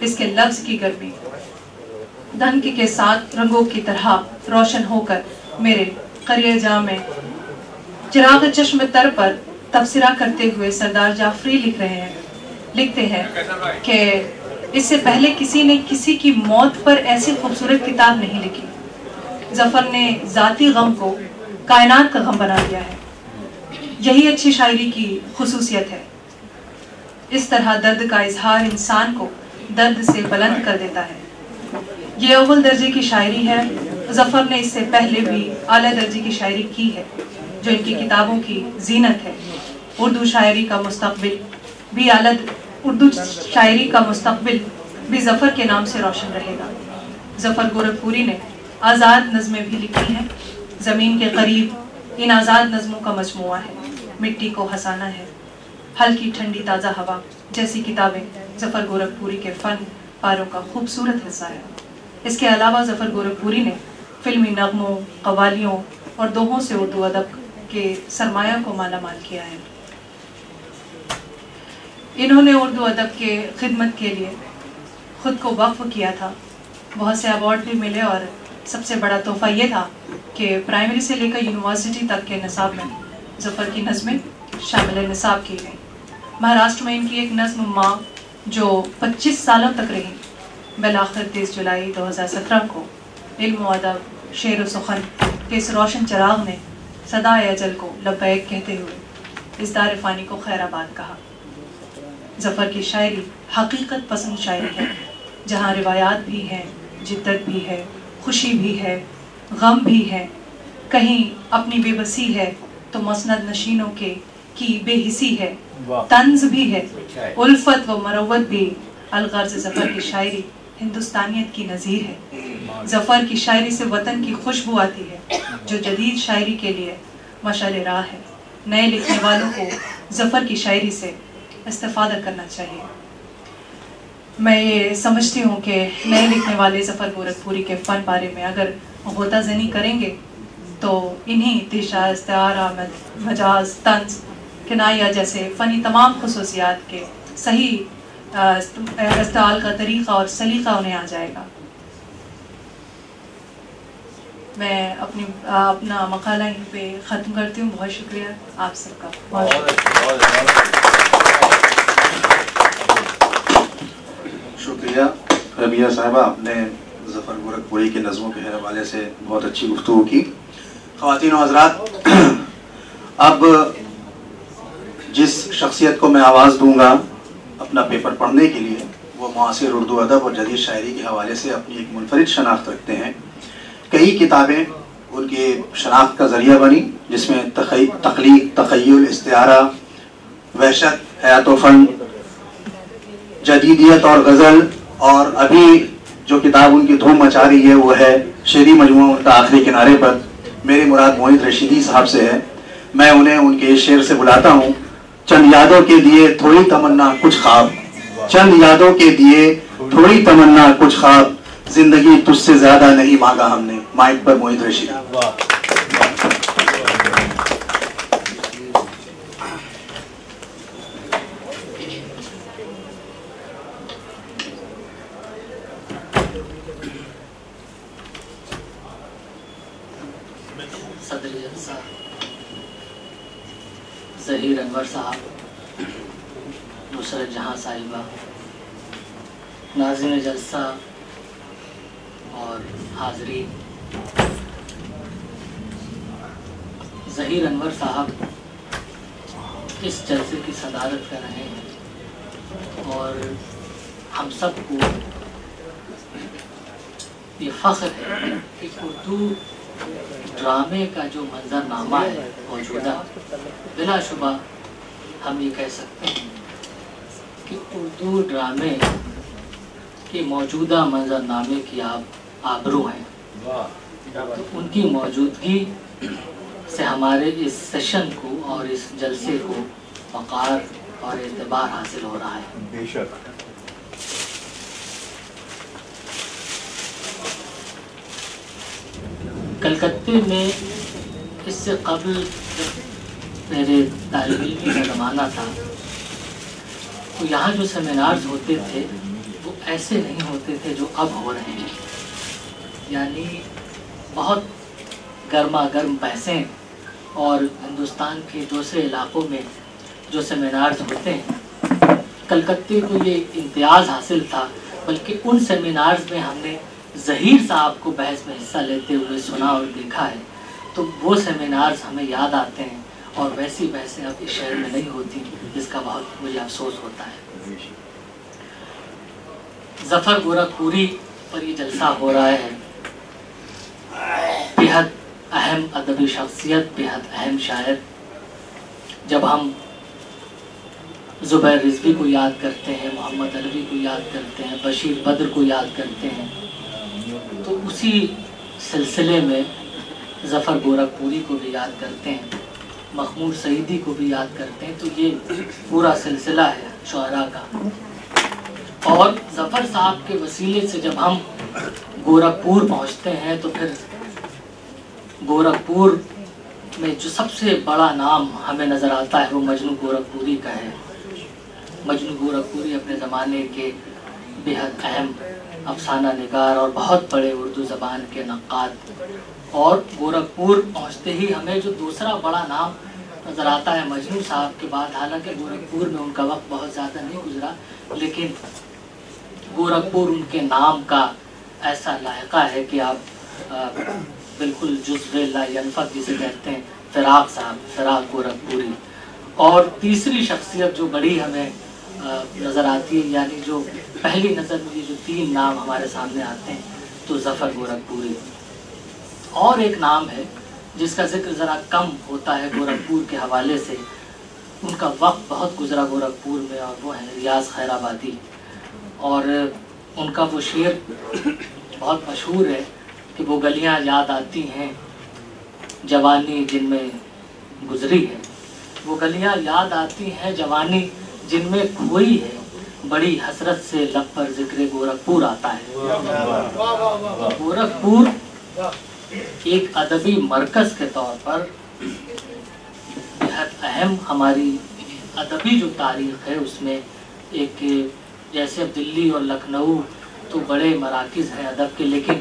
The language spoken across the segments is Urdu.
اس کے لفظ کی گرمی دھنک کے ساتھ رنگوں کی طرح روشن ہو کر میرے قریہ جاں میں چراغ چشم تر پر تبصرہ کرتے ہوئے سردار جعفری لکھتے ہیں کہ اس سے پہلے کسی نے کسی کی موت پر ایسی خوبصورت کتاب نہیں لکھی. ظفر نے ذاتی غم کو کائنات کا غم بنا دیا ہے. یہی اچھی شاعری کی خصوصیت ہے. اس طرح درد کا اظہار انسان کو درد سے بلند کر دیتا ہے. یہ اول درجے کی شاعری ہے. ظفر نے اس سے پہلے بھی اعلیٰ درجے کی شاعری کی ہے جو ان کی کتابوں کی زینت ہے. اردو شاعری کا مستقبل بھی ظفر کے نام سے روشن رہے گا. ظفر گورکھپوری نے آزاد نظمیں بھی لکھی ہیں. زمین کے قریب ان آزاد نظموں کا مجموعہ ہے. مٹی کو ہنسانا ہے، ہلکی ٹھنڈی تازہ ہوا جیسی کتابیں ظفر گورکھپوری کے فن پاروں کا خوبصورت حصہ ہے. اس کے علاوہ ظفر گورکھپوری نے فلمی نغموں، قوالیوں اور دوہوں سے اردو ادب کے سرمایہ کو مالا مال کیا ہے. انہوں نے اردو ادب کے خدمت کے لیے خود کو وقف کیا تھا. بہت سے ایوارڈ بھی ملے اور سب سے بڑا تحفہ یہ تھا کہ پرائمری سے لے کر یونیورسٹی تک کے نصاب میں ظفر کی نظمیں شامل نصاب کی گئیں. مہاراشٹر میں ان کی ایک نظم ماں جو 25 سالوں تک رہی، بالآخر 30 جولائی 2017 کو علم و ادب، شعر و سخن کے اس روشن چراغ نے صدائے اجل کو لبیک کہتے ہوئے اس دار فانی کو خیر آباد کہا. ظفر کی شاعری حقیقت پسند شاعری ہے، جہاں روایات بھی ہیں، جدت بھی ہے، خوشی بھی ہے، غم بھی ہے. کہیں اپنی بے بسی ہے تو مسند نشینوں کی بے حسی ہے، طنز بھی ہے، الفت و مروت بھی. الغرض ظفر کی شاعری ہندوستانیت کی نظیر ہے. ظفر کی شاعری سے وطن کی خوشبو آتی ہے جو جدید شاعری کے لیے مشعل راہ ہے. نئے لکھنے والوں کو ظفر کی شاعری سے استفادہ کرنا چاہیے. میں یہ سمجھتی ہوں کہ نئے لکھنے والے ظفر گورکھپوری کے فن پارے میں اگر غوطہ زنی کریں گے تو انہی تیشہ، استعارہ، مجاز، طنز، کنایہ جیسے فنی تمام خصوصیات کے صحیح استعمال کا طریقہ اور سلیقہ انہیں آ جائے گا. میں اپنا مقالہ یہیں پہ ختم کرتی ہوں. بہت شکریہ آپ سب کا. شکریہ ربیہ صاحبہ، آپ نے ظفر گورکھپوری کے نظموں کے حوالے سے بہت اچھی گفتگو کی. خواتین و حضرات، اب جس شخصیت کو میں آواز دوں گا اپنا پیپر پڑھنے کے لیے، وہ معاصر اردو ادب اور جدید شاعری کے حوالے سے اپنی ایک منفرد شناخت رکھتے ہیں. کئی کتابیں ان کی شناخت کا ذریعہ بنی، جس میں تخلیق، تخیل، استعارہ، وحشت، حیات و فن، جدیدیت اور غزل، اور ابھی جو کتاب ان کی دھوم مچا رہی ہے وہ ہے شعری مجموعہ ان کا آخری کنارے پر. میری مراد موحد رشیدی صاحب سے ہے. میں انہیں ان کے شعر سے بلاتا ہوں. چند یادوں کے دیے تھوڑی تمنا کچھ خواب، چند یادوں کے دیے تھوڑی تمنا کچھ خواب، زندگی تجھ سے زیادہ نہیں مانگا ہم نے. مائک پر موحد رشیدی. صدر جلسہ ظہیر انور صاحب، نصرت جہاں صاحبہ، ناظرین جلسہ اور حاضرین، ظہیر انور صاحب اس جلسے کی صدارت کر رہے ہیں اور ہم سب کو یہ فخر ہے کہ اردو ڈرامے کا جو منظر نامہ ہے موجودہ، بلا شبہ ہم یہ کہہ سکتے ہیں کہ اردو ڈرامے کے موجودہ منظر نامے کی آبرو ہیں. تو ان کی موجودگی سے ہمارے اس سیشن کو اور اس جلسے کو وقار اور اعتبار حاصل ہو رہا ہے. بے شک. کلکتے میں اس سے قبل جب میرے طالب علمی کا زمانہ تھا تو یہاں جو سیمینارز ہوتے تھے وہ ایسے نہیں ہوتے تھے جو اب ہو رہے ہیں. یعنی بہت گرما گرم بحثیں اور ہندوستان کے دوسرے علاقوں میں جو سیمینارز ہوتے ہیں، کلکتے کو یہ امتیاز حاصل تھا، بلکہ ان سیمینارز میں ہم نے ظہیر صاحب کو بحث میں حصہ لیتے ہوئے سنا اور دیکھا ہے. تو وہ سیمینارز ہمیں یاد آتے ہیں، اور ویسی بحثیں اب اس شہر میں نہیں ہوتی، جس کا بہت مجھے افسوس ہوتا ہے. ظفر گورکھپوری پر یہ جلسہ ہو رہا ہے. بےحد اہم ادبی شخصیت، بےحد اہم شاعر. جب ہم زبیر رضوی کو یاد کرتے ہیں، محمد علوی کو یاد کرتے ہیں، بشیر بدر کو یاد کرتے ہیں، تو اسی سلسلے میں ظفر گورکھپوری کو بھی یاد کرتے ہیں، مخمور سعیدی کو بھی یاد کرتے ہیں. تو یہ پورا سلسلہ ہے شعراء کا. اور ظفر صاحب کے وسیلے سے جب ہم گورکھپور پہنچتے ہیں تو پھر گورکھپور میں جو سب سے بڑا نام ہمیں نظر آتا ہے وہ مجنو گورکھپوری کا ہے. مجنو گورکھپوری اپنے زمانے کے بےحد اہم افسانہ نگار اور بہت بڑے اردو زبان کے نقاد. اور گورکھپور پہنچتے ہی ہمیں جو دوسرا بڑا نام نظر آتا ہے مجنو صاحب کے بعد، حالانکہ گورکھپور میں ان کا وقت بہت زیادہ نہیں گزرا، لیکن گورکھپور ان کے نام کا ایسا لائقہ ہے کہ آپ بالکل جزو لا ینفق جسے کہتے ہیں، فراق صاحب، فراق گورکھپوری. اور تیسری شخصیت جو بڑی ہمیں نظر آتی ہے، یعنی جو پہلی نظر میں یہ جو تین نام ہمارے سامنے آتے ہیں، تو ظفر گورکھپوری. اور ایک نام ہے جس کا ذکر ذرا کم ہوتا ہے گورکھپور کے حوالے سے، ان کا وقت بہت گزرا گورکھپور میں، اور وہ ہے ریاض خیر آبادی. اور ان کا وہ شعر بہت مشہور ہے کہ وہ گلیاں یاد آتی ہیں جوانی جن میں گزری ہے، وہ گلیاں یاد آتی ہیں جوانی جن میں کھوئی ہے، بڑی حسرت سے لب پر ذکر گورکھپور آتا ہے. گورکھپور ایک ادبی مرکز کے طور پر بہت اہم ہماری ادبی جو تاریخ ہے اس میں ایک، جیسے دلی اور لکھنؤ تو بڑے مراکز ہیں ادب کے، لیکن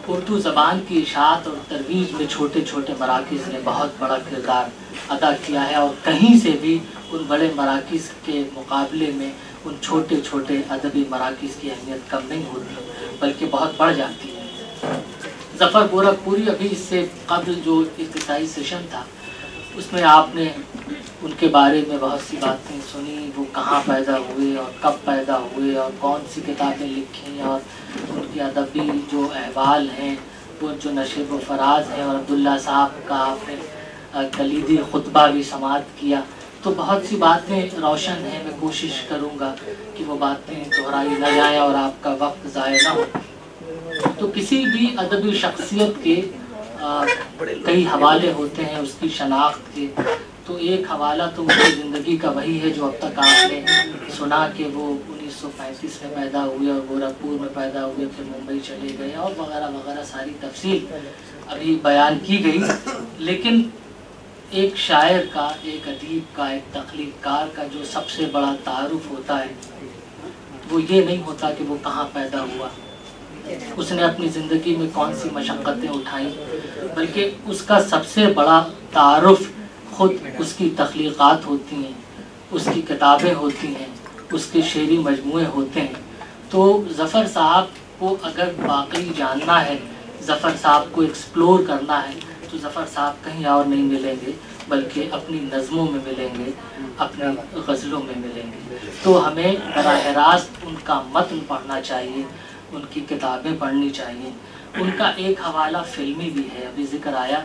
اردو زبان کی اشاعت اور ترویج میں چھوٹے چھوٹے مراکز نے بہت بڑا کردار ادا کیا ہے. اور کہیں سے بھی ان بڑے مراکز کے مقابلے میں ان چھوٹے چھوٹے ادبی مراکز کی اہمیت کم نہیں ہوتی، بلکہ بہت بڑھ جاتی ہے. ظفر گورکھپوری ابھی اس سے قبل جو ابتدائی سیشن تھا اس میں آپ نے ان کے بارے میں بہت سی باتیں سنی، وہ کہاں پیدا ہوئے اور کب پیدا ہوئے اور کون سی کتابیں لکھیں، اور ان کی ادبی جو احوال ہیں، وہ جو نشیب و فراز ہیں، اور عبداللہ صاحب کا آپ نے کلیدی خطبہ بھی سماعت کیا. تو بہت سی باتیں روشن ہیں. میں کوشش کروں گا کہ وہ باتیں دہرائی نہ جائیں اور آپ کا وقت ضائع نہ ہو. تو کسی بھی ادبی شخصیت کے کئی حوالے ہوتے ہیں اس کی شناخت کے. تو ایک حوالہ تو ان کی زندگی کا وہی ہے جو اب تک آپ نے سنا کہ وہ 1935 میں پیدا ہوئے اور گورکھپور میں پیدا ہوئے، پھر ممبئی چلے گئے اور وغیرہ وغیرہ، ساری تفصیل ابھی بیان کی گئی. لیکن ایک شاعر کا، ایک ادیب کا، ایک تخلیق کار کا جو سب سے بڑا تعارف ہوتا ہے وہ یہ نہیں ہوتا کہ وہ کہاں پیدا ہوا، اس نے اپنی زندگی میں کون سی مشقتیں اٹھائیں، بلکہ اس کا سب سے بڑا تعارف خود اس کی تخلیقات ہوتی ہیں، اس کی کتابیں ہوتی ہیں، اس کے شعری مجموعے ہوتے ہیں. تو ظفر صاحب کو اگر واقعی جاننا ہے، ظفر صاحب کو ایکسپلور کرنا ہے، تو ظفر صاحب کہیں اور نہیں ملیں گے بلکہ اپنی نظموں میں ملیں گے، اپنی غزلوں میں ملیں گے. تو ہمیں براہ راست ان کا متن پڑھنا چاہیے، ان کی کتابیں پڑھنی چاہیے. ان کا ایک حوالہ فلمی بھی ہے. ابھی ذکر آیا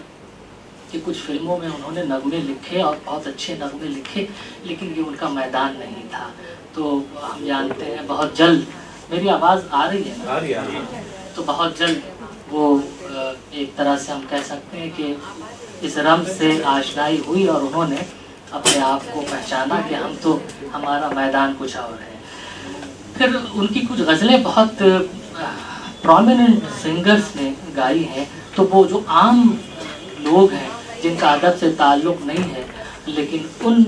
کہ کچھ فلموں میں انہوں نے نغمے لکھے اور بہت اچھے نغمے لکھے، لیکن یہ ان کا میدان نہیں تھا. تو ہم جانتے ہیں بہت جلد، میری آواز آ رہی ہے نا؟ تو بہت جلد وہ ایک طرح سے ہم کہہ سکتے ہیں کہ اس رمز سے آشنائی ہوئی اور انہوں نے اپنے آپ کو پہچانا کہ ہم تو، ہمارا میدان کچھ اور ہے. پھر ان کی کچھ غزلیں بہت پرومیننٹ سنگرز نے گائی ہیں. تو وہ جو عام لوگ ہیں جن کا ادب سے تعلق نہیں ہے، لیکن ان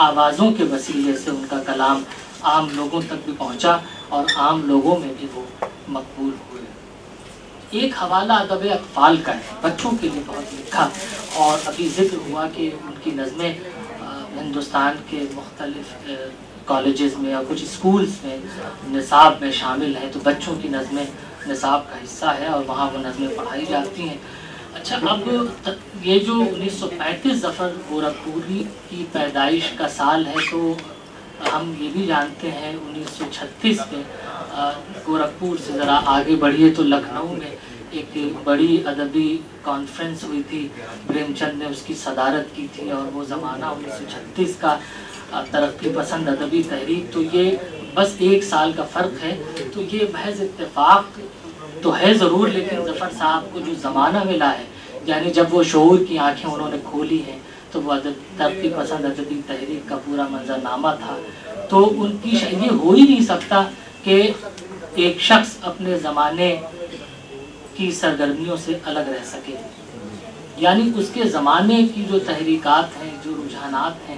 آوازوں کے وسیلے سے ان کا کلام عام لوگوں تک بھی پہنچا اور عام لوگوں میں بھی وہ مقبول ہوئے۔ ایک حوالہ ادب اطفال کا ہے، بچوں کے لیے بہت لکھا، اور ابھی ذکر ہوا کہ ان کی نظمیں ہندوستان کے مختلف کالجز میں اور کچھ اسکولز میں نصاب میں شامل ہیں، تو بچوں کی نظمیں نصاب کا حصہ ہے اور وہاں وہ نظمیں پڑھائی جاتی ہیں۔ اچھا، اب یہ جو 1935 ظفر گورکھپوری کی پیدائش کا سال ہے، تو ہم یہ بھی جانتے ہیں 1936 میں گورکھپور سے ذرا آگے بڑھیے تو لکھنؤ میں ایک بڑی ادبی کانفرنس ہوئی تھی، پریم چند نے اس کی صدارت کی تھی، اور وہ زمانہ 1936 کا ترقی پسند ادبی تحریک، تو یہ بس ایک سال کا فرق ہے، تو یہ محض اتفاق تو ہے ضرور، لیکن ظفر صاحب کو جو زمانہ ملا ہے، یعنی جب وہ شعور کی آنکھیں انہوں نے کھولی ہیں، تو وہ ترقی پسند ادبی تحریک کا پورا منظرنامہ تھا۔ تو ان کی یہ ہو ہی نہیں سکتا کہ ایک شخص اپنے زمانے کی سرگرمیوں سے الگ رہ سکے، یعنی اس کے زمانے کی جو تحریکات ہیں، جو رجحانات ہیں،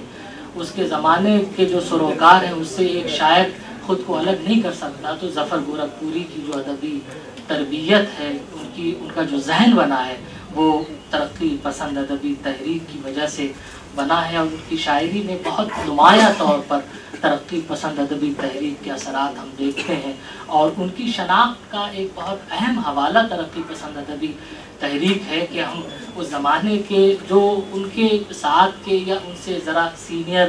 اس کے زمانے کے جو سروکار ہیں، اس سے ایک شاعر خود کو الگ نہیں کر سکتا۔ تو ظفر گورکھپوری کی جو ادبی تربیت ہے، ان کا جو ذہن بنا ہے، وہ ترقی پسند ادبی تحریک کی وجہ سے بنا ہے، اور ان کی شاعری میں بہت نمایاں طور پر ترقی پسند ادبی تحریک کے اثرات ہم دیکھتے ہیں، اور ان کی شناخت کا ایک بہت اہم حوالہ ترقی پسند ادبی تحریک ہے کہ ہم اس زمانے کے جو ان کے ساتھ کے یا ان سے ذرا سینئر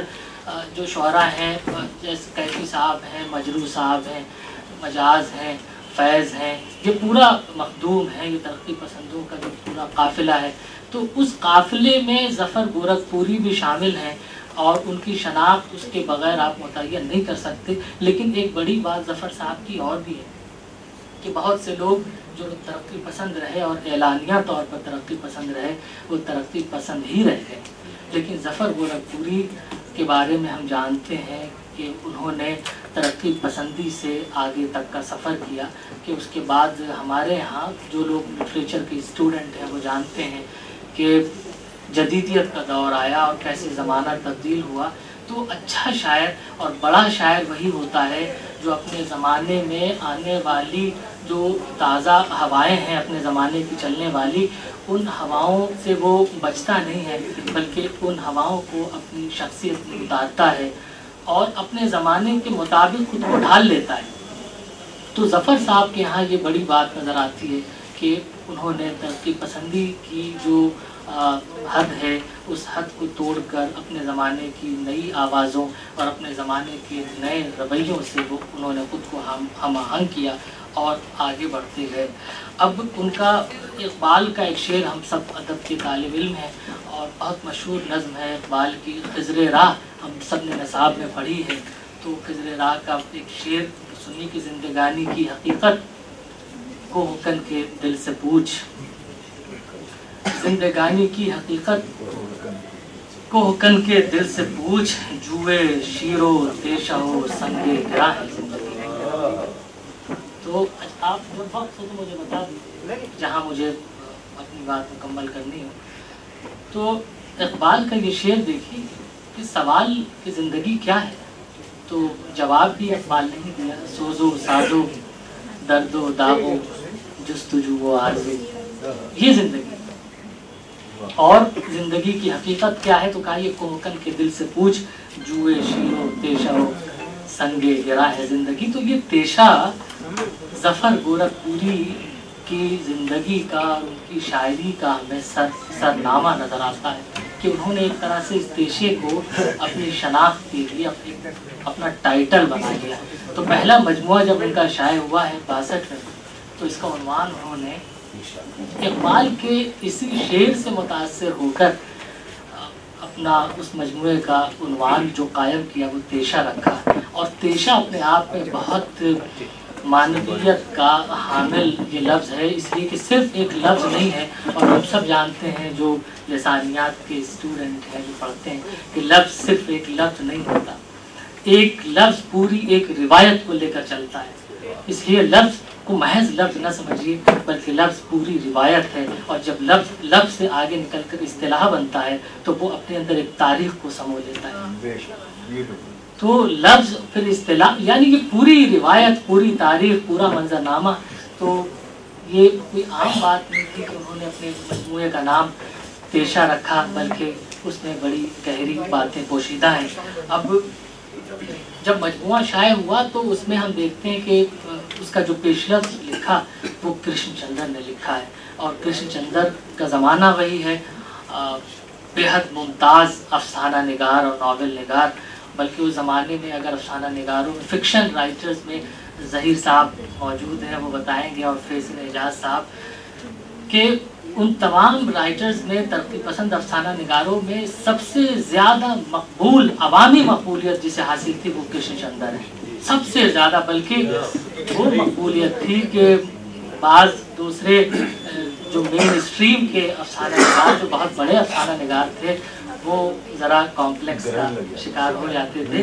جو شعراء ہیں، جیسے کیفی صاحب ہیں، مجروح صاحب ہیں، مجاز ہیں، فیض ہیں، یہ پورا مخدوم ہے، یہ ترقی پسندوں کا جو پورا قافلہ ہے، تو اس قافلے میں ظفر گورکھپوری بھی شامل ہیں، اور ان کی شناخت اس کے بغیر آپ متعین نہیں کر سکتے۔ لیکن ایک بڑی بات ظفر صاحب کی اور بھی ہے کہ بہت سے لوگ جو ترقی پسند رہے اور اعلانیہ طور پر ترقی پسند رہے، وہ ترقی پسند ہی رہ گئے، لیکن ظفر گورکھپوری کے بارے میں ہم جانتے ہیں کہ انہوں نے ترقی پسندی سے آگے تک کا سفر کیا، کہ اس کے بعد ہمارے ہاں جو لوگ لٹریچر کے اسٹوڈنٹ ہیں وہ جانتے ہیں کہ جدیدیت کا دور آیا اور کیسے زمانہ تبدیل ہوا، تو اچھا شاعر اور بڑا شاعر وہی ہوتا ہے جو اپنے زمانے میں آنے والی جو تازہ ہوائیں ہیں، اپنے زمانے کی چلنے والی، ان ہواؤں سے وہ بچتا نہیں ہے، بلکہ ان ہواؤں کو اپنی شخصیت میں اتارتا ہے اور اپنے زمانے کے مطابق خود کو ڈھال لیتا ہے۔ تو ظفر صاحب کے ہاں یہ بڑی بات نظر آتی ہے کہ انہوں نے ترقی پسندی کی جو حد ہے، اس حد کو توڑ کر اپنے زمانے کی نئی آوازوں اور اپنے زمانے کے نئے رویوں سے وہ انہوں نے خود کو ہم آہنگ کیا اور آگے بڑھتے گئے۔ اب ان کا اقبال کا ایک شعر، ہم سب ادب کے طالب علم ہیں اور بہت مشہور نظم ہے اقبال کی، خضر راہ، ہم سب نے نصاب میں پڑھی ہے، تو خضر راہ کا ایک شعر سنی کی زندگانی کی حقیقت کو حکن کے دل سے پوچھ، زندگانی کی حقیقت کو حکن کے دل سے پوچھ، جوئے شیرو پیشہ ہو سنگے گرا ہے زندگی۔ تو آپ وقت ہو تو مجھے بتا دیں جہاں مجھے اپنی بات مکمل کرنی ہو۔ تو اقبال کا یہ شعر دیکھیے کہ سوال کہ زندگی کیا ہے، تو جواب بھی اقبال نے دیا، سوزو سازو درد و داغو جستجو و آرزو، یہ زندگی۔ اور زندگی کی حقیقت کیا ہے، تو کہا یہ کوہکن کے دل سے پوچھ، جوئے شیرو تیشہ و سنگے گرا ہے زندگی۔ تو یہ تیشہ ظفر گورکھپوری کی زندگی کا، ان کی شاعری کا ہمیں سرنامہ نظر آتا ہے کہ انہوں نے ایک طرح سے اس پیشے کو اپنی شناخت کے لیے اپنا ٹائٹل بنا لیا۔ تو پہلا مجموعہ جب ان کا شائع ہوا ہے 62 میں، تو اس کا عنوان انہوں نے اقبال کے اسی شعر سے متاثر ہو کر اپنا اس مجموعے کا عنوان جو قائم کیا وہ تیشہ رکھا، اور تیشہ اپنے آپ میں بہت معنویت کا حامل یہ لفظ ہے، اس لیے کہ صرف ایک لفظ نہیں ہے، اور ہم سب جانتے ہیں جو لسانیات کے اسٹوڈنٹ ہیں جو پڑھتے ہیں کہ لفظ صرف ایک لفظ نہیں ہوتا، ایک لفظ پوری ایک روایت کو لے کر چلتا ہے، اس لیے لفظ کو محض لفظ نہ سمجھیے بلکہ لفظ پوری روایت ہے، اور جب لفظ سے آگے نکل کر اصطلاح بنتا ہے تو وہ اپنے اندر ایک تاریخ کو سمو لیتا ہے۔ تو لفظ پھر اصطلاح، یعنی کہ پوری روایت، پوری تاریخ، پورا منظرنامہ، تو یہ کوئی عام بات نہیں تھی کہ انہوں نے اپنے مجموعے کا نام پیشہ رکھا، بلکہ اس میں بڑی گہری باتیں پوشیدہ ہیں۔ اب جب مجموعہ شائع ہوا تو اس میں ہم دیکھتے ہیں کہ اس کا جو پیش لفظ لکھا وہ کرشن چندر نے لکھا ہے، اور کرشن چندر کا زمانہ وہی ہے، بے حد ممتاز افسانہ نگار اور ناول نگار، بلکہ اس زمانے میں اگر افسانہ نگاروں میں فکشن رائٹرز میں ظہیر صاحب موجود ہیں، وہ بتائیں گے، اور فیصل اعجاز صاحب، کہ ان تمام رائٹرز میں ترقی پسند افسانہ نگاروں میں سب سے زیادہ مقبول، عوامی مقبولیت جسے حاصل تھی وہ کرشن چندر ہے، سب سے زیادہ، بلکہ وہ مقبولیت تھی کہ بعض دوسرے جو مین اسٹریم کے افسانہ نگار، جو بہت بڑے افسانہ نگار تھے، وہ ذرا کمپلیکس کا شکار ہو جاتے تھے۔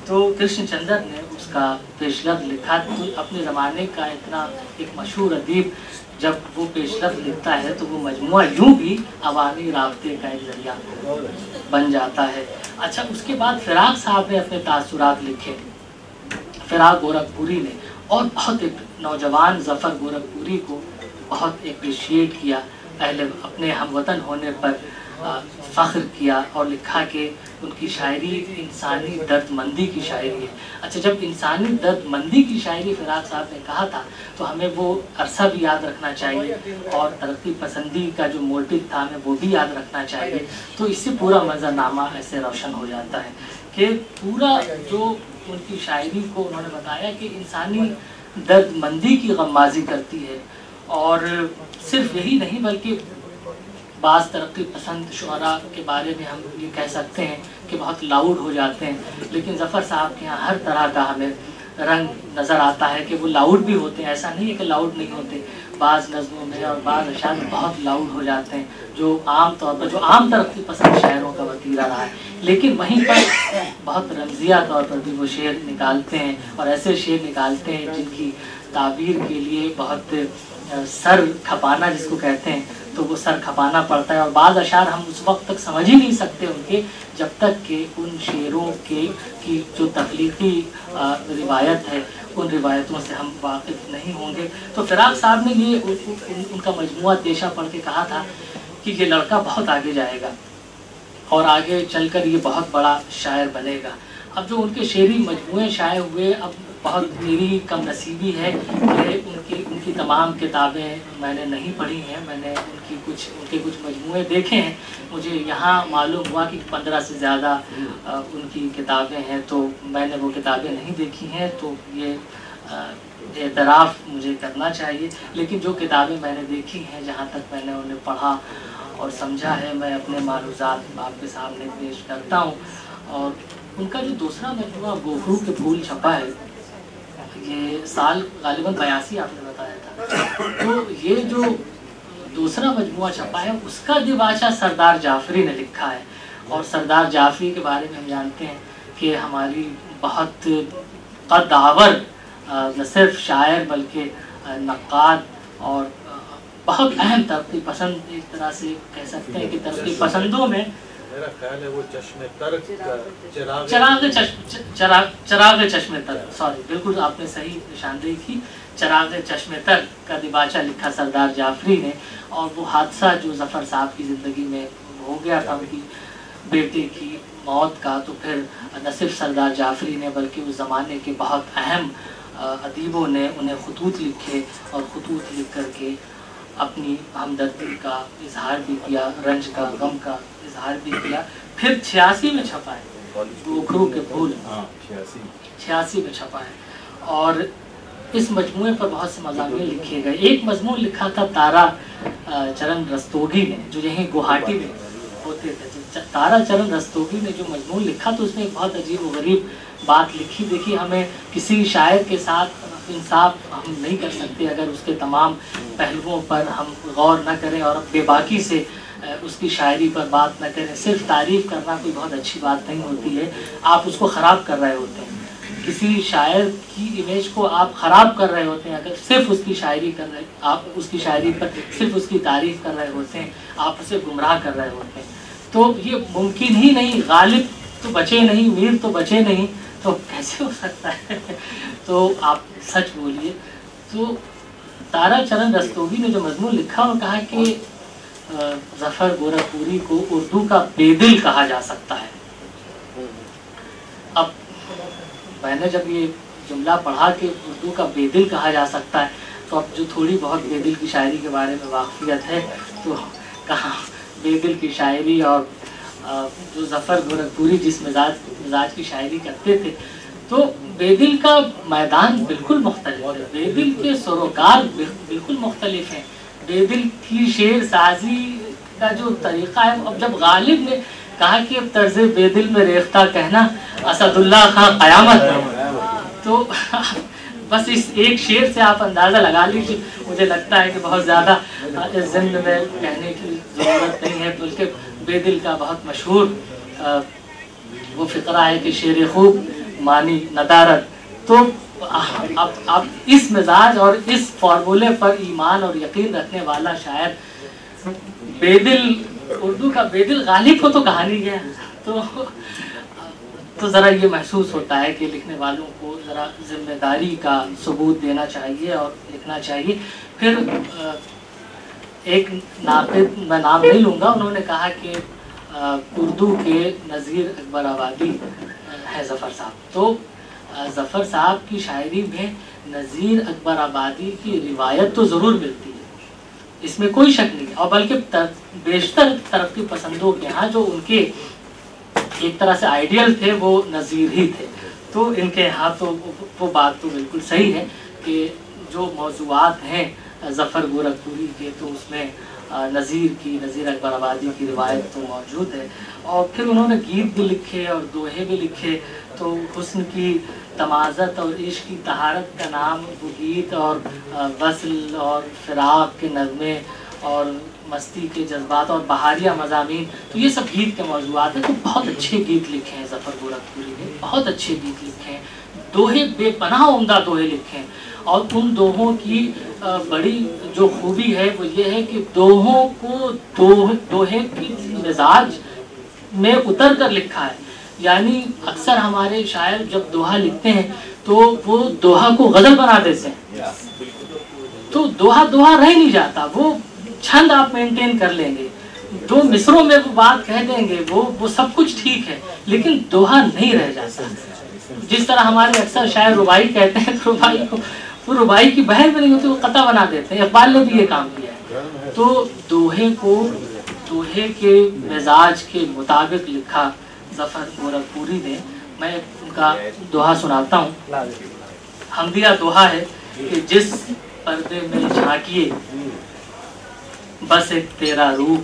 تو کرشن چندر نے اس کا پیش لفظ لکھا، تو اپنے زمانے کا اتنا ایک مشہور ادیب جب وہ پیش لفظ لکھتا ہے تو وہ مجموعہ یوں بھی عوامی رابطے کا ایک ذریعہ بن جاتا ہے۔ اچھا، اس کے بعد فراق صاحب نے اپنے تاثرات لکھے، فراق گورکھپوری نے، اور بہت ایک نوجوان ظفر گورکھپوری کو بہت اپریشیٹ کیا، اپنے ہم وطن ہونے پر فخر کیا، اور لکھا کہ ان کی شاعری انسانی درد مندی کی شاعری ہے۔ اچھا، جب انسانی درد مندی کی شاعری فراق صاحب نے کہا تھا تو ہمیں وہ عرصہ بھی یاد رکھنا چاہیے، اور ترقی پسندی کا جو موٹو تھا ہمیں وہ بھی یاد رکھنا چاہیے۔ تو اس سے پورا منظرنامہ ایسے روشن ہو جاتا ہے کہ پورا جو ان کی شاعری کو انہوں نے بتایا کہ انسانی درد مندی کی غمازی کرتی ہے، اور صرف یہی نہیں بلکہ بعض ترقی پسند شعراء کے بارے میں ہم یہ کہہ سکتے ہیں کہ بہت لاؤڈ ہو جاتے ہیں، لیکن ظفر صاحب کے یہاں ہر طرح کا ہمیں رنگ نظر آتا ہے کہ وہ لاؤڈ بھی ہوتے ہیں، ایسا نہیں ہے کہ لاؤڈ نہیں ہوتے، بعض نظموں میں اور بعض اشعار بہت لاؤڈ ہو جاتے ہیں، جو عام طور پر جو عام ترقی پسند شاعروں کا وتیرہ رہا ہے، لیکن وہیں پر بہت رمزیہ طور پر بھی وہ شعر نکالتے ہیں، اور ایسے شعر نکالتے ہیں جن کی تعبیر کے لیے بہت سر کھپانا جس کو کہتے ہیں، تو وہ سر کھپانا پڑتا ہے، اور بعض اشعار ہم اس وقت تک سمجھ ہی نہیں سکتے ان کے جب تک کہ ان شعروں کی جو تخلیقی روایت ہے ان روایتوں سے ہم واقف نہیں ہوں گے۔ تو فراق صاحب نے یہ ان کا مجموعہ دیشہ پڑھ کے کہا تھا کہ یہ لڑکا بہت آگے جائے گا اور آگے چل کر یہ بہت بڑا شاعر بنے گا۔ اب جو ان کے شعری مجموعے شائع ہوئے، اب بہت میری کم نصیبی ہے کہ ان کی تمام کتابیں میں نے نہیں پڑھی ہیں، میں نے ان کے کچھ مجموعے دیکھے ہیں، مجھے یہاں معلوم ہوا کہ 15 سے زیادہ ان کی کتابیں ہیں، تو میں نے وہ کتابیں نہیں دیکھی ہیں، تو یہ اعتراف مجھے کرنا چاہیے، لیکن جو کتابیں میں نے دیکھی ہیں، جہاں تک میں نے انہیں پڑھا اور سمجھا ہے، میں اپنے معروضات آپ کے سامنے پیش کرتا ہوں۔ اور ان کا جو دوسرا مجموعہ گوکھرو کے پھول چھپا ہے، یہ سال غالباً 82 آپ نے بتایا تھا، تو یہ جو دوسرا مجموعہ چھپا ہے اس کا دیباچہ سردار جعفری نے لکھا ہے، اور سردار جعفری کے بارے میں ہم جانتے ہیں کہ ہماری بہت قد آور نہ صرف شاعر بلکہ نقاد اور بہت اہم ترقی پسند، ایک طرح سے کہہ سکتے ہیں کہ ترقی پسندوں میں میرا خیال ہے وہ چشم ترک چراغ چشم ترک، سوری بالکل آپ نے صحیح نشاندہی کی، چراغ چشم ترک کا دیباچہ لکھا سردار جعفری نے، اور وہ حادثہ جو ظفر صاحب کی زندگی میں ہو گیا تھا ان کی بیٹے کی موت کا، تو پھر نہ صرف سردار جعفری نے بلکہ اس زمانے کے بہت اہم ادیبوں نے انہیں خطوط لکھے، اور خطوط لکھ کر کے اپنی ہمدردی کا اظہار بھی کیا، رنج کا، غم کا اظہار بھی کیا۔ پھر 86 میں چھپا ہے گوکھرو کے پھول، 86 میں چھپا ہے، اور اس مجموعے پر بہت سے مضامین لکھے گئے۔ ایک مضمون لکھا تھا تارا چرن رستوگی نے، جو یہیں گوہاٹی میں ہوتے تھے۔ تارا چرن رستوگی نے جو مضمون لکھا تو اس میں ایک بہت عجیب و غریب بات لکھی۔ دیکھیے، ہمیں کسی شاعر کے ساتھ انصاف ہم نہیں کر سکتے اگر اس کے تمام پہلوؤں پر ہم غور نہ کریں اور بے باکی سے اس کی شاعری پر بات نہ کریں۔ صرف تعریف کرنا کوئی بہت اچھی بات نہیں ہوتی ہے، آپ اس کو خراب کر رہے ہوتے ہیں، کسی شاعر کی امیج کو آپ خراب کر رہے ہوتے ہیں اگر صرف اس کی شاعری کر رہے، آپ اس کی شاعری پر صرف اس کی تعریف کر رہے ہوتے ہیں، آپ اسے گمراہ کر رہے ہوتے ہیں۔ تو یہ ممکن ہی نہیں، غالب تو بچے نہیں، میر تو بچے نہیں، تو کیسے ہو سکتا ہے؟ تو آپ سچ بولیے. تو تارا چرن رستوگی نے جو مضمون لکھا اور کہا کہ ظفر گورکھپوری کو اردو کا بے دل کہا جا سکتا ہے. اب میں نے جب یہ جملہ پڑھا کہ اردو کا بے دل کہا جا سکتا ہے تو اب جو تھوڑی بہت بے دل کی شاعری کے بارے میں واقفیت ہے تو کہاں بے دل کی شاعری اور جو ظفر گورکھپوری جس مزاج کی شاعری کرتے تھے تو بے دل کا میدان بالکل مختلف ہے. بے دل کے سروکار بالکل مختلف ہیں. بے دل کی شعر سازی کا جو طریقہ ہے, اب جب غالب نے کہا کہ اب طرز بے دل میں ریختہ کہنا اسد اللہ خان قیامت ہے, تو بس اس ایک شعر سے آپ اندازہ لگا لیجیے. مجھے لگتا ہے کہ بہت زیادہ اس ضمن میں کہنے کی ضرورت نہیں ہے, بلکہ بے دل کا بہت مشہور وہ فقرہ ہے کہ شعر خوب مانی ندارت. تو اب اس مزاج اور اس فارمولے پر ایمان اور یقین رکھنے والا شاعر بے دل, اردو کا بے دل غالب کو تو کہا نہیں گیا. تو ذرا یہ محسوس ہوتا ہے کہ لکھنے والوں کو ذرا ذمہ داری کا ثبوت دینا چاہیے اور لکھنا چاہیے. پھر ایک ناقد, میں نام نہیں لوں گا, انہوں نے کہا کہ اردو کے نذیر اکبر آبادی ہے ظفر صاحب. تو ظفر صاحب کی شاعری میں نذیر اکبر آبادی کی روایت تو ضرور ملتی ہے, اس میں کوئی شک نہیں, اور بلکہ بیشتر ترقی پسندوں کے ہاں جو ان کے ایک طرح سے آئیڈیل تھے وہ نذیر ہی تھے. تو ان کے ہاں تو وہ بات تو بالکل صحیح ہے کہ جو موضوعات ہیں ظفر گورکھپوری کے تو اس میں نذیر اکبر آبادی کی روایت تو موجود ہے. اور پھر انہوں نے گیت بھی لکھے اور دوہے بھی لکھے. تو حسن کی تمازت اور عشق کی طہارت کا نام وہ گیت, اور وصل اور فراق کے نغمے اور مستی کے جذبات اور بہاریہ مضامین, تو یہ سب گیت کے موضوعات ہیں. تو بہت اچھے گیت لکھے ہیں ظفر گورکھپوری نے, بہت اچھے گیت لکھے ہیں, دوہے بے پناہ عمدہ دوہے لکھے ہیں. اور ان دوہوں کی بڑی جو خوبی ہے وہ یہ ہے کہ دوہوں کو دوہے کی مزاج میں اتر کر لکھا ہے. یعنی اکثر ہمارے شاعر جب دوہا لکھتے ہیں تو وہ دوہا کو غزل بنا دیتے ہیں, تو دوہا رہ نہیں جاتا. وہ چھند آپ مینٹین کر لیں گے, 2 مصروں میں وہ بات کہہ دیں گے, وہ سب کچھ ٹھیک ہے, لیکن دوہا نہیں رہ جاتا. جس طرح ہمارے اکثر شاعر ربائی کہتے ہیں تو ربائی کو وہ ربائی کی بحر میں نہیں ہوتی, وہ قطع بنا دیتے ہیں. اقبال نے بھی یہ کام کیا ہے. تو دوہے کے مزاج کے مطابق لکھا ظفر گورکھپوری نے. میں ان کا دوہا سناتا ہوں. حمدیہ دوہا ہے کہ جس پردے میں جھانکیے بس ایک تیرا روپ,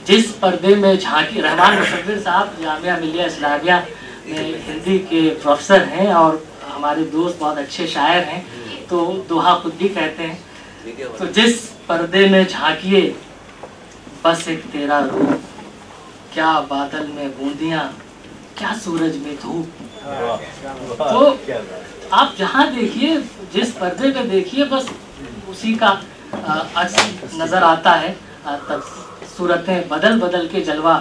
جس پردے میں جھانکی. رحمان مصور صاحب جامعہ ملیہ اسلامیہ میں ہندی کے پروفیسر ہیں اور ہمارے دوست, بہت اچھے شاعر ہیں. تو دوہا خود بھی کہتے ہیں, تو جس پردے میں جھانکیے بس ایک تیرا روپ, کیا بادل میں بوندیاں کیا سورج میں دھوپ. تو آپ جہاں دیکھیے, جس پردے میں دیکھیے, بس اسی کا عکس نظر آتا ہے. صورتیں بدل کے جلوہ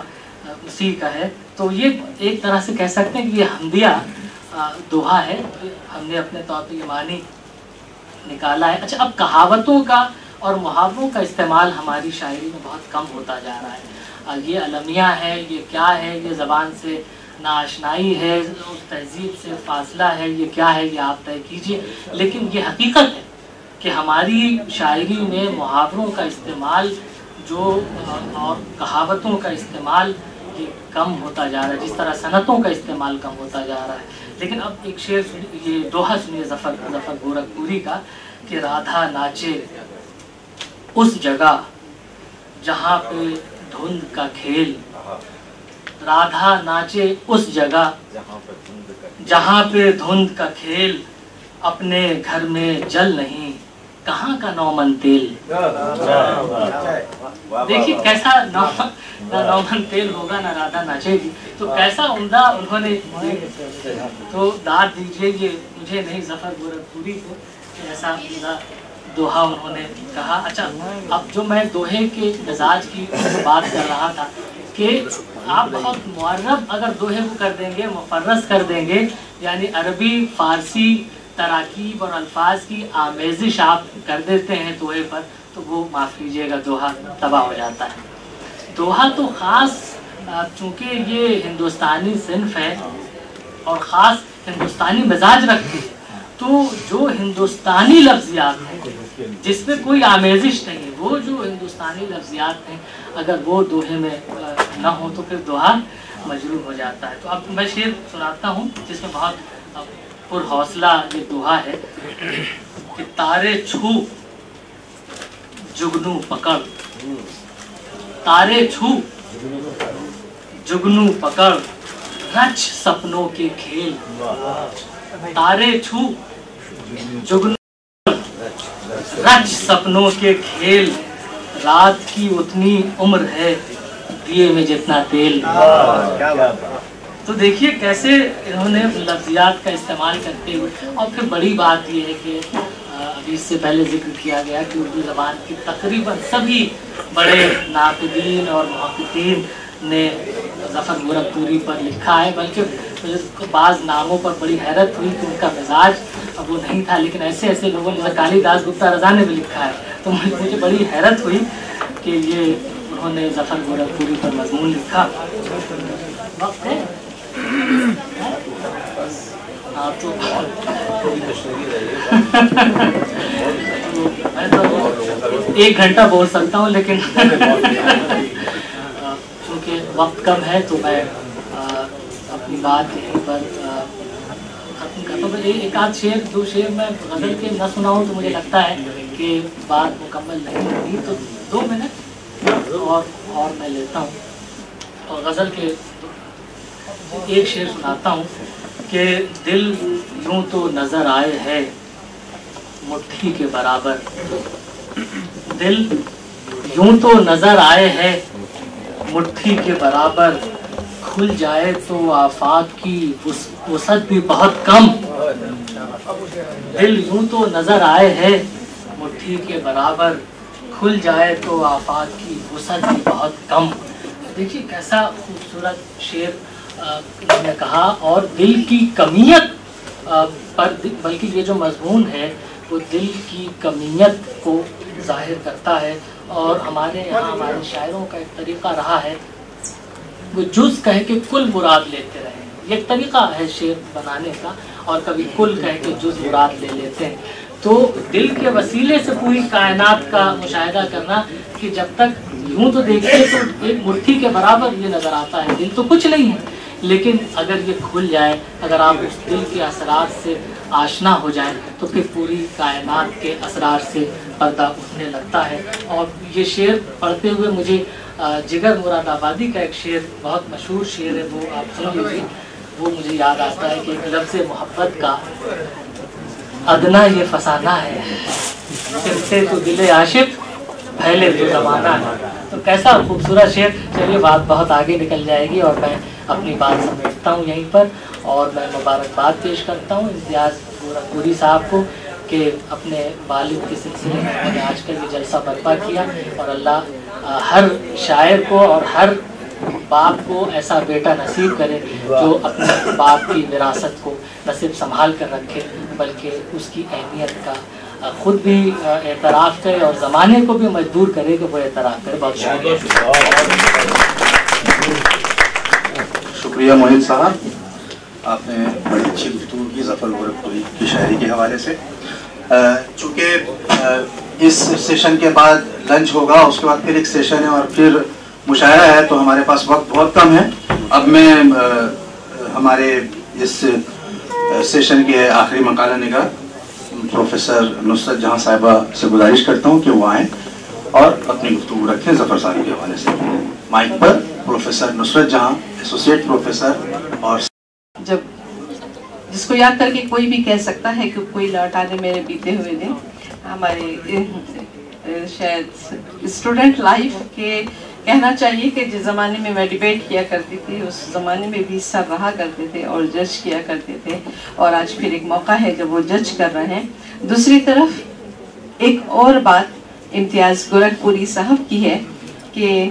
اسی کا ہے. تو یہ ایک طرح سے کہہ سکتے ہیں کہ یہ حمدیہ دوہا ہے. ہم نے اپنے طور پہ یہ معنی نکالا ہے. اچھا, اب کہاوتوں کا اور محاوروں کا استعمال ہماری شاعری میں بہت کم ہوتا جا رہا ہے. یہ المیہ ہے, یہ کیا ہے, یہ زبان سے ناآشنائی ہے, اس تہذیب سے فاصلہ ہے, یہ کیا ہے, یہ آپ طے کیجئے. لیکن یہ حقیقت ہے کہ ہماری شاعری میں محاوروں کا استعمال جو اور کہاوتوں کا استعمال یہ کم ہوتا جا رہا ہے, جس طرح صنعتوں کا استعمال کم ہوتا جا رہا ہے. لیکن اب ایک شعر, یہ دوہا سنیے ظفر گورکھپوری کا کہ رادھا ناچے اس جگہ جہاں پہ دھند کا کھیل, رادھا ناچے اس جگہ جہاں پہ دھند کا کھیل, اپنے گھر میں جل نہیں کہاں کا نومن تیل. دیکھیے کیسا نومن تیل ہوگا, نہ رادھا ناچے گی. تو کیسا عمدہ انہوں نے, تو داد دیجیے یہ مجھے نہیں ظفر گورکھپوری کو, ایسا عمدہ دوہا انہوں نے کہا. اچھا, اب جو میں دوہے کے مزاج کی بات کر رہا تھا کہ آپ بہت معرب اگر دوہے کو کر دیں گے، مفرس کر دیں گے، یعنی عربی فارسی تراکیب اور الفاظ کی آمیزش آپ کر دیتے ہیں دوہے پر، تو وہ معاف کیجیے گا دوہا تباہ ہو جاتا ہے۔ دوہا تو خاص چونکہ یہ ہندوستانی صنف ہے اور خاص ہندوستانی مزاج رکھتی ہے، تو جو ہندوستانی لفظیات ہیں جس میں کوئی آمیزش نہیں ہے، وہ جو ہندوستانی لفظیات ہیں اگر وہ دوہے میں نہ ہو تو پھر دوہا مجروح ہو جاتا ہے۔ تو اب میں شعر سناتا ہوں جس میں بہت پر حوصلہ یہ دوہا ہے کہ تارے چھو جگنو پکڑ، تارے چھو جگنو پکڑ، رچ سپنوں کے کھیل، تارے چھو جگنو رچ سپنوں کے کھیل، رات کی اتنی عمر ہے دیے میں جتنا تیل۔ تو دیکھیے کیسے انہوں نے لفظیات کا استعمال کرتے ہوئے، اور پھر بڑی بات یہ ہے کہ ابھی اس سے پہلے ذکر کیا گیا کہ اردو زبان کی تقریباً سبھی بڑے ناقدین اور محققین نے ظفر گورکھپوری پر لکھا ہے، بلکہ مجھے بعض ناموں پر بڑی حیرت ہوئی کہ ان کا مزاج اب وہ نہیں تھا، لیکن ایسے ایسے لوگوں نے کالی داس گپتا رضا نے بھی لکھا ہے، تو مجھے بڑی حیرت ہوئی کہ یہ انہوں نے ظفر گورکھپوری پر مضمون لکھا۔ وقت ہے تو میں تو 1 گھنٹہ بول سکتا ہوں، لیکن چونکہ وقت کم ہے تو میں اپنی بات یہیں پر ختم کرتا ہوں۔ ایک آدھ شعر 2 شعر میں غزل کے نہ سناؤں تو مجھے لگتا ہے کہ بات مکمل نہیں ہوگی، تو 2 منٹ اور میں لیتا ہوں، اور غزل کے ایک شعر سناتا ہوں کہ دل یوں تو نظر آئے ہے مٹھی کے برابر، دل یوں تو نظر آئے ہے مٹھی کے برابر، کھل جائے تو آفاق کی وسعت بھی بہت کم، دل یوں تو نظر آئے ہے مٹھی کے برابر، کھل جائے تو آفاق کی وسعت بھی بہت کم۔ دیکھیے کیسا خوبصورت شعر انہوں نے کہا، اور دل کی کمیت پر، بلکہ یہ جو مضمون ہے وہ دل کی کمیت کو ظاہر کرتا ہے، اور ہمارے یہاں ہمارے شاعروں کا ایک طریقہ رہا ہے وہ جز کہہ کے کل مراد لیتے رہے، یہ ایک طریقہ ہے شعر بنانے کا، اور کبھی کل کہہ کے جز مراد لے لیتے ہیں۔ تو دل کے وسیلے سے پوری کائنات کا مشاہدہ کرنا کہ جب تک یوں تو دیکھیے تو ایک مٹھی کے برابر یہ نظر آتا ہے، دل تو کچھ نہیں ہے، لیکن اگر یہ کھل جائے، اگر آپ اس دل کے اسرار سے آشنا ہو جائیں تو پھر پوری کائنات کے اسرار سے پردہ اٹھنے لگتا ہے۔ اور یہ شعر پڑھتے ہوئے مجھے جگر مراد آبادی کا ایک شعر، بہت مشہور شعر ہے، وہ آپ سن لیجیے، وہ مجھے یاد آتا ہے کہ ایک لفظ محبت کا ادنا یہ فسانہ ہے، چلتے تو دل عاشق پھیلے تو زمانہ ہے۔ تو کیسا خوبصورت شعر۔ چلیے بات بہت آگے نکل جائے گی، اور میں اپنی بات سمیٹتا ہوں یہیں پر، اور میں مبارکباد پیش کرتا ہوں امتیاز گورکھپوری صاحب کو کہ اپنے والد کے سلسلے میں انہوں نے آج کل یہ جلسہ برپا کیا، اور اللہ ہر شاعر کو اور ہر باپ کو ایسا بیٹا نصیب کرے جو اپنے باپ کی وراثت کو نہ صرف سنبھال کر رکھے بلکہ اس کی اہمیت کا خود بھی اعتراف کرے اور زمانے کو بھی مجبور کرے کہ وہ اعتراف کرے۔ بہت شکریہ موہد صاحب، آپ نے بڑی اچھی گفتگو کی ظفر گورکھپوری کی شاعری کے حوالے سے۔ چونکہ اس سیشن کے بعد لنچ ہوگا، اس کے بعد پھر ایک سیشن ہے اور پھر مشاعرہ ہے، تو ہمارے پاس وقت بہت کم ہے۔ اب میں ہمارے اس سیشن کے آخری مقالہ نگار پروفیسر نصرت جہاں صاحبہ سے گزارش کرتا ہوں کہ وہ آئیں اور اپنی گفتگو رکھیں ظفر صاحب کے حوالے سے۔ مائک پر پروفیسر نصرت جہاں، ایسوسیٹ پروفیسر۔ اور جب جس کو یاد کر کے کوئی بھی کہہ سکتا ہے کہ کوئی لوٹانے میرے بیتے ہوئے دن، ہمارے شاید اسٹوڈنٹ لائف کے کہنا چاہیے کہ جس زمانے میں میں ڈیبیٹ کیا کرتی تھی اس زمانے میں بھی سر رہا کرتے تھے اور جج کیا کرتے تھے، اور آج پھر ایک موقع ہے جب وہ جج کر رہے ہیں۔ دوسری طرف ایک اور بات امتیاز گورکھپوری صاحب کی ہے کہ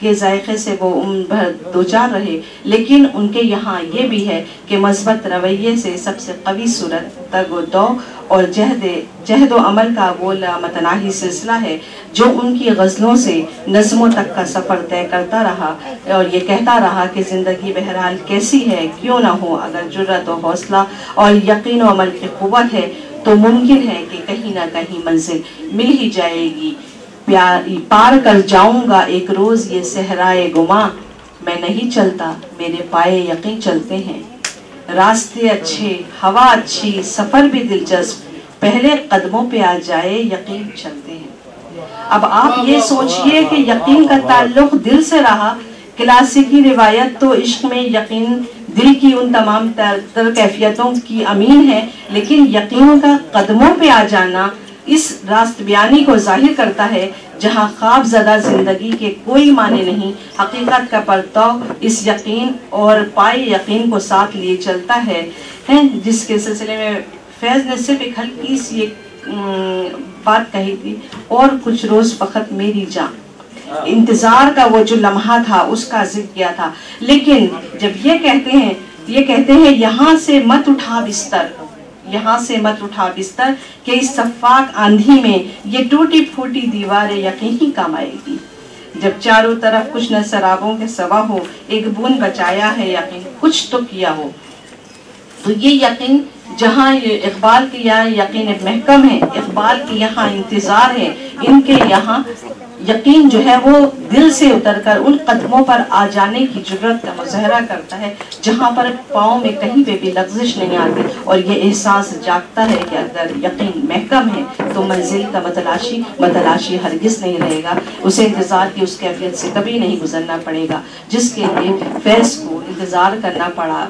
کے ذائقے سے وہ عمر بھر دوچار رہے، لیکن ان کے یہاں یہ بھی ہے کہ مثبت رویے سے سب سے قوی صورت تگ و دو اور جہد و عمل کا وہ لامتناہی سلسلہ ہے جو ان کی غزلوں سے نظموں تک کا سفر طے کرتا رہا اور یہ کہتا رہا کہ زندگی بہرحال کیسی ہے کیوں نہ ہو، اگر جرأت و حوصلہ اور یقین و عمل کی قوت ہے تو ممکن ہے کہ کہیں نہ کہیں منزل مل ہی جائے گی۔ پار کر جاؤں گا ایک روز یہ صحرائے گماں، میں نہیں چلتا میرے پائے یقین چلتے ہیں۔ راستے اچھے، ہوا اچھی، سفر بھی دلچسپ، پہلے قدموں پہ آ جائے یقین چلتے ہیں۔ اب آپ یہ سوچئے کہ یقین کا تعلق دل سے رہا، کلاسیکی روایت تو عشق میں یقین دل کی ان تمام تر کیفیتوں کی امین ہے، لیکن یقین کا قدموں پہ آ جانا اس راست بیانی کو ظاہر کرتا ہے جہاں خواب زدہ زندگی کے کوئی معنی نہیں، حقیقت کا پرتو اس یقین اور پائے یقین کو ساتھ لیے چلتا ہے، جس کے سلسلے میں فیض نے صرف ایک ہلکی سی ایک بات کہی تھی، اور کچھ روز فقط میری جان، انتظار کا وہ جو لمحہ تھا اس کا ذکر کیا تھا۔ لیکن جب یہ کہتے ہیں یہاں سے مت اٹھا بستر، یہاں سے مت اٹھا بستر کہ اس صفاق آندھی میں یہ ٹوٹی پھوٹی دیواریں یقین ہی کام آئے گی۔ جب چاروں طرف کچھ نہ سرابوں کے سوا ہو، ایک بوند بچایا ہے یقین، کچھ تو کیا ہو، تو یہ یقین جہاں یہ اقبال کے یہاں یقین محکم ہے، اقبال کے یہاں انتظار ہے، ان کے یہاں یقین جو ہے وہ دل سے اتر کر ان قدموں پر آ جانے کی جرت کا مظاہرہ کرتا ہے جہاں پر پاؤں میں کہیں پہ بھی لغزش نہیں آتی، اور یہ احساس جاگتا ہے کہ اگر یقین محکم ہے تو منزل کا متلاشی ہرگز نہیں رہے گا، اسے انتظار کی اس کیفیت سے کبھی نہیں گزرنا پڑے گا جس کے لیے فیض کو انتظار کرنا پڑا،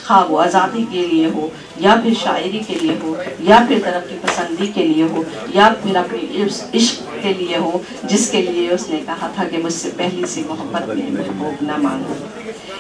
خواہ وہ آزادی کے لیے ہو یا پھر شاعری کے لیے ہو یا پھر ترقی پسندی کے لیے ہو یا پھر اپنی عشق کے لیے ہو، جس کے لیے اس نے کہا تھا کہ مجھ سے پہلی سی محبت میں محبوب نہ مانگو۔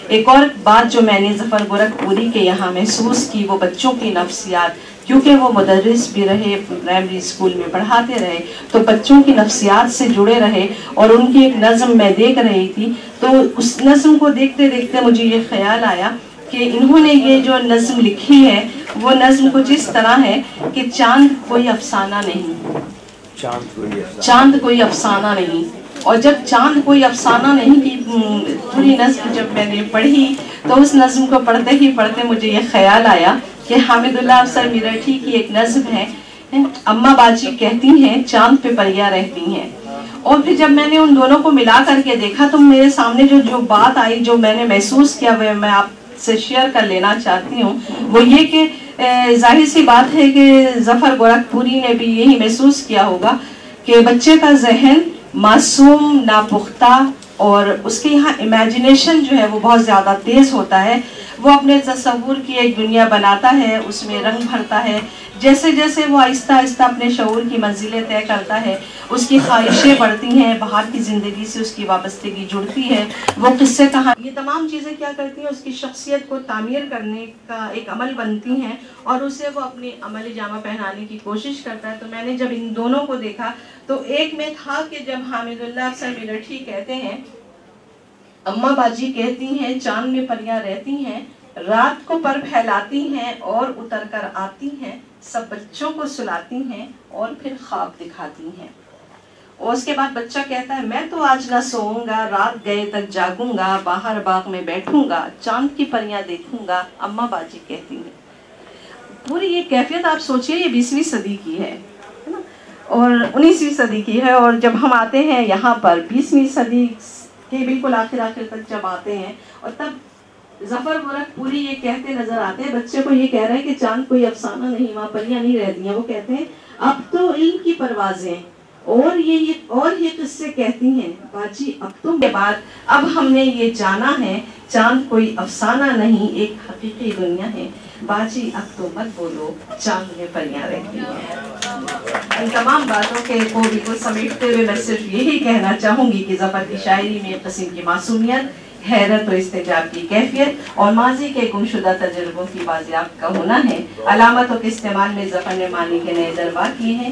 ایک اور بات جو میں نے ظفر گورکھپوری کے یہاں محسوس کی وہ بچوں کی نفسیات، کیونکہ وہ مدرس بھی رہے، پرائمری اسکول میں پڑھاتے رہے تو بچوں کی نفسیات سے جڑے رہے، اور ان کی ایک نظم میں دیکھ رہی تھی تو اس نظم کو دیکھتے دیکھتے مجھے یہ خیال آیا کہ انہوں نے یہ جو نظم لکھی ہے وہ نظم کچھ اس طرح ہے کہ چاند کوئی افسانہ نہیں، چاند کوئی افسانہ نہیں، اور جب چاند کوئی افسانہ نہیں کی پوری نظم جب میں نے پڑھی تو اس نظم کو پڑھتے ہی پڑھتے مجھے یہ خیال آیا کہ حامد اللہ افسر میرٹھی کی ایک نظم ہے، اماں باجی کہتی ہیں چاند پہ پریاں رہتی ہیں، اور پھر جب میں نے ان دونوں کو ملا کر کے دیکھا تو میرے سامنے جو بات آئی، جو میں نے محسوس کیا، وہ میں آپ سے شیئر کر لینا چاہتی ہوں، وہ یہ کہ ظاہر سی بات ہے کہ ظفر گورکھپوری نے بھی یہی محسوس کیا ہوگا کہ بچے کا ذہن معصوم، ناپختہ، اور اس کے یہاں امیجنیشن جو ہے وہ بہت زیادہ تیز ہوتا ہے، وہ اپنے تصور کی ایک دنیا بناتا ہے، اس میں رنگ بھرتا ہے، جیسے جیسے وہ آہستہ آہستہ اپنے شعور کی منزلیں طے کرتا ہے، اس کی خواہشیں بڑھتی ہیں، باہر کی زندگی سے اس کی وابستگی جڑتی ہے، وہ قصے کہانی، یہ تمام چیزیں کیا کرتی ہیں، اس کی شخصیت کو تعمیر کرنے کا ایک عمل بنتی ہیں، اور اسے وہ اپنی عملی جامہ پہنانے کی کوشش کرتا ہے۔ تو میں نے جب ان دونوں کو دیکھا تو ایک میں تھا کہ جب حامد اللہ افسر میرٹھی کہتے ہیں اماں باجی کہتی ہیں چاند میں پریاں رہتی ہیں، رات کو پر پھیلاتی ہیں اور اتر کر آتی ہیں، سب بچوں کو سلاتی ہیں اور پھر خواب دکھاتی ہیں، اور اس کے بعد بچہ کہتا ہے میں تو آج نہ سوؤں گا، رات گئے تک جاگوں گا، باہر باغ میں بیٹھوں گا، چاند کی پریاں دیکھوں گا، اماں باجی کہتی ہیں۔ پوری یہ کیفیت آپ سوچئے یہ 20ویں صدی کی ہے نا، اور 19ویں صدی کی ہے، اور جب ہم آتے ہیں یہاں پر 20ویں صدی کے بالکل آخر تک جب آتے ہیں، اور تب ظفر گورکھپوری یہ کہتے نظر آتے ہیں، بچے کو یہ کہہ رہے ہیں کہ چاند کوئی افسانہ نہیں، وہاں پریاں نہیں رہتی ہیں، وہ کہتے ہیں اب تو علم کی پروازیں اور یہ قصے کہتی ہیں باجی اب تو کے بعد اب ہم نے یہ جانا ہے چاند کوئی افسانہ نہیں، ایک حقیقی دنیا ہے، باجی اب تو مت بولو چاند میں پریاں رہتی ہیں۔ ان تمام باتوں کے کو بالکل سمیٹتے ہوئے میں صرف یہی کہنا چاہوں گی کہ ظفر کی شاعری میں ایک قسم کی معصومیت، حیرت و استعجاب کی کیفیت اور ماضی کے گمشدہ تجربوں کی بازیاب کا ہونا ہے۔ علامتوں کے استعمال میں ظفر نے معنی کے نئے دربار کیے ہیں،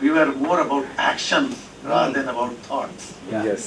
we were more about actions rather than about thoughts. Yes.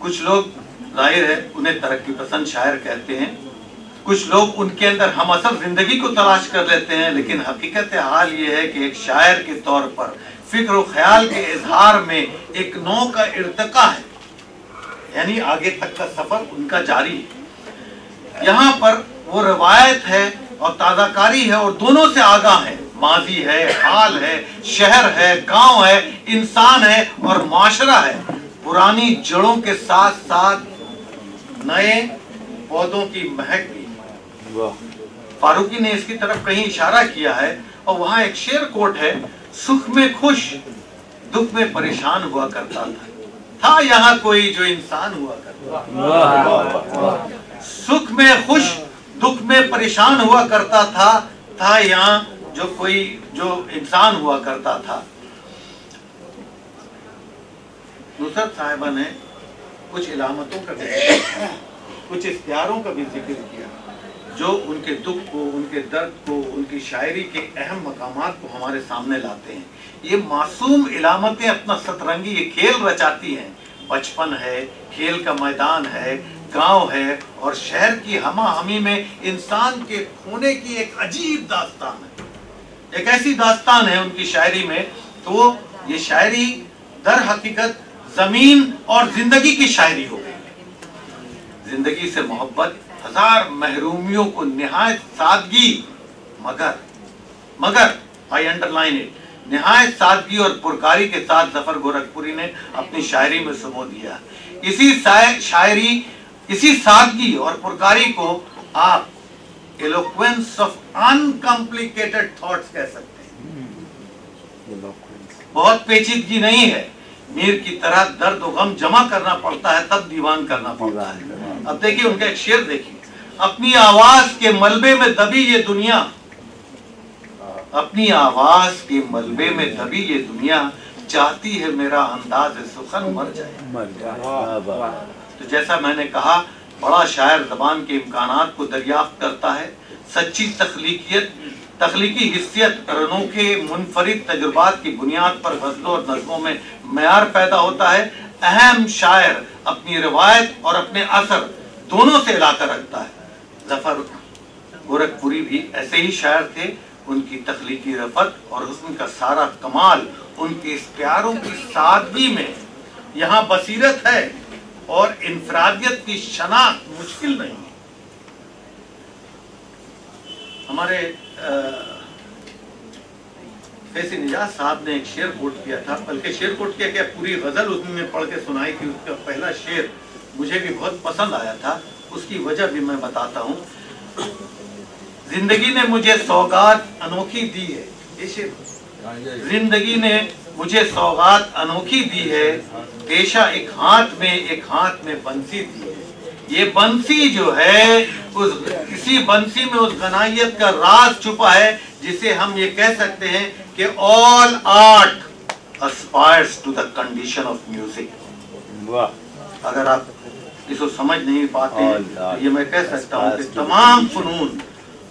کچھ لوگ ظاہر ہے انہیں ترقی پسند شاعر کہتے ہیں، کچھ لوگ ان کے اندر ہم اصل زندگی کو تلاش کر لیتے ہیں، لیکن حقیقت حال یہ ہے کہ ایک شاعر کے طور پر فکر و خیال کے اظہار میں ایک نوع کا ارتقا ہے، یعنی آگے تک کا سفر ان کا جاری ہے۔ یہاں پر وہ روایت ہے اور تازہ کاری ہے اور دونوں سے آگاہ ہے، ماضی ہے، حال ہے، شہر ہے، گاؤں ہے، انسان ہے اور معاشرہ ہے، پرانی جڑوں کے ساتھ ساتھ نئے پودوں کی مہک بھی۔ فاروقی نے اس کی طرف کہیں اشارہ کیا ہے اور وہاں ایک شعر کوٹ ہے، سکھ میں خوش دکھ میں پریشان ہوا کرتا تھا یہاں کوئی جو انسان ہوا کرتا، سکھ میں خوش دکھ میں پریشان ہوا کرتا تھا یہاں جو انسان ہوا کرتا تھا۔ نصرت صاحبہ نے کچھ علامتوں کا بھی کچھ اختیاروں کا بھی ذکر کیا جو ان کے دکھ کو، ان کے درد کو، ان کی شاعری کے اہم مقامات کو ہمارے سامنے لاتے ہیں۔ یہ معصوم علامتیں اپنا سترنگی یہ کھیل رچاتی ہیں، بچپن ہے، کھیل کا میدان ہے، گاؤں ہے اور شہر کی ہمہ ہمی میں انسان کے کھونے کی ایک عجیب داستان ہے، ایک ایسی داستان ہے ان کی شاعری میں۔ تو یہ شاعری در حقیقت زمین اور زندگی کی شاعری ہو گئی، زندگی سے محبت، ہزار محرومیوں کو نہایت سادگی مگر I underline it، نہایت سادگی اور پرکاری کے ساتھ ظفر گورکھپوری نے اپنی شاعری میں سمو دیا۔ اسی سادگی اور پرکاری کو آپ eloquence of uncomplicated thoughts کہہ سکتے ہیں۔ بہت پیچیدگی نہیں ہے، میر کی طرح درد و غم جمع کرنا پڑتا ہے تب دیوان کرنا پڑتا ہے۔ اب دیکھیے ان کا ایک شعر دیکھیے، اپنی آواز کے ملبے میں دبی یہ دنیا، اپنی آواز کے ملبے میں دبی یہ دنیا، چاہتی ہے میرا انداز سخن مر جائے۔ تو جیسا میں نے کہا، بڑا شاعر زبان کے امکانات کو دریافت کرتا ہے، سچی تخلیقی حیثیت اور انوکھے منفرد تجربات کی بنیاد پر غزلوں اور نظموں میں معیار پیدا ہوتا ہے۔ اہم شاعر اپنی روایت اور اپنے اثر دونوں سے علاقہ رکھتا ہے۔ ظفر گورکھپوری بھی ایسے ہی شاعر تھے، ان کی تخلیقی رفت اور حسن کا سارا کمال ان کے اس پیاروں کی سادگی میں۔ یہاں بصیرت ہے اور انفرادیت کی شناخت مشکل نہیں ہے۔ ہمارے فیض نجات صاحب نے ایک شعر کوٹ کیا تھا، بلکہ شعر کوٹ کیا کہ پوری غزل اس نے پڑھ کے سنائی تھی۔ اس کا پہلا شعر مجھے بھی بہت پسند آیا تھا، اس کی وجہ بھی میں بتاتا ہوں۔ زندگی نے مجھے سوغات انوکھی دی ہے، یہ شعر، زندگی نے مجھے سوغات انوکھی دی ہے، پیشہ ایک ہاتھ میں بنسی دی ہے۔ یہ بنسی جو ہے، اسی بنسی میں اس غنائیت کا راز چھپا ہے جسے ہم یہ کہہ سکتے ہیں کہ all art aspires to the condition of music۔ اگر آپ اس کو سمجھ نہیں پاتے ہیں تو یہ میں کہہ سکتا ہوں کہ تمام فنون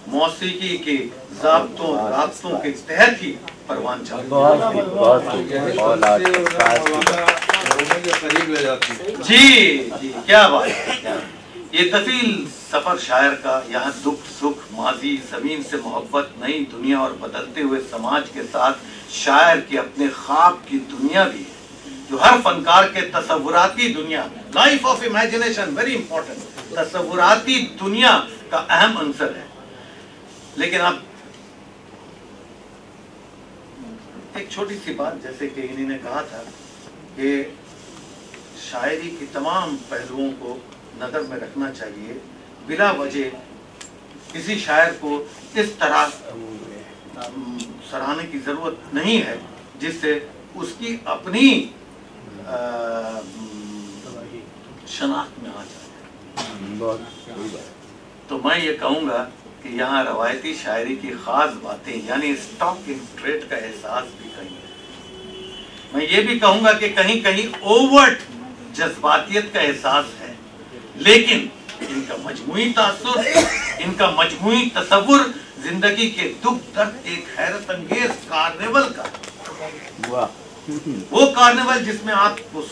موسیقی کے ضابطوں رابطوں کے تحت ہی پروان چلتے ہیں۔ جی کیا بات ہے۔ یہ طویل سفر شاعر کا، یہاں دکھ سکھ، ماضی، زمین سے محبت، نئی دنیا اور بدلتے ہوئے سماج کے ساتھ شاعر کے اپنے خواب کی دنیا بھی ہے، جو ہر فنکار کے تصوراتی دنیا، life of imagination, very important, تصوراتی دنیا کا اہم عنصر ہے۔ لیکن اب ایک چھوٹی سی بات، جیسے کہ انہی نے کہا تھا کہ شاعری کی تمام پہلوؤں کو نظر میں رکھنا چاہیے، بلا وجہ کسی شاعر کو اس طرح سراہنے کی ضرورت نہیں ہے جس سے اس کی اپنی شناخت میں آ جائے۔ تو میں یہ کہوں گا کہ یہاں روایتی شاعری کی خاص باتیں یعنی اسٹاک ان ٹریڈ کا احساس بھی کہیں ہے۔ میں یہ بھی کہوں گا کہ کہیں کہیں اوورٹ جذباتیت کا احساس ہے، لیکن ان کا مجموعی تاثر، ان کا مجموعی تصور زندگی کے دکھ درد ایک حیرت انگیز کارنیول کا، وہ کارنیول جس میں آپ کو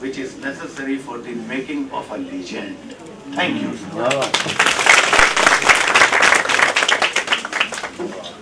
which is necessary for the making of a legend. Thank you.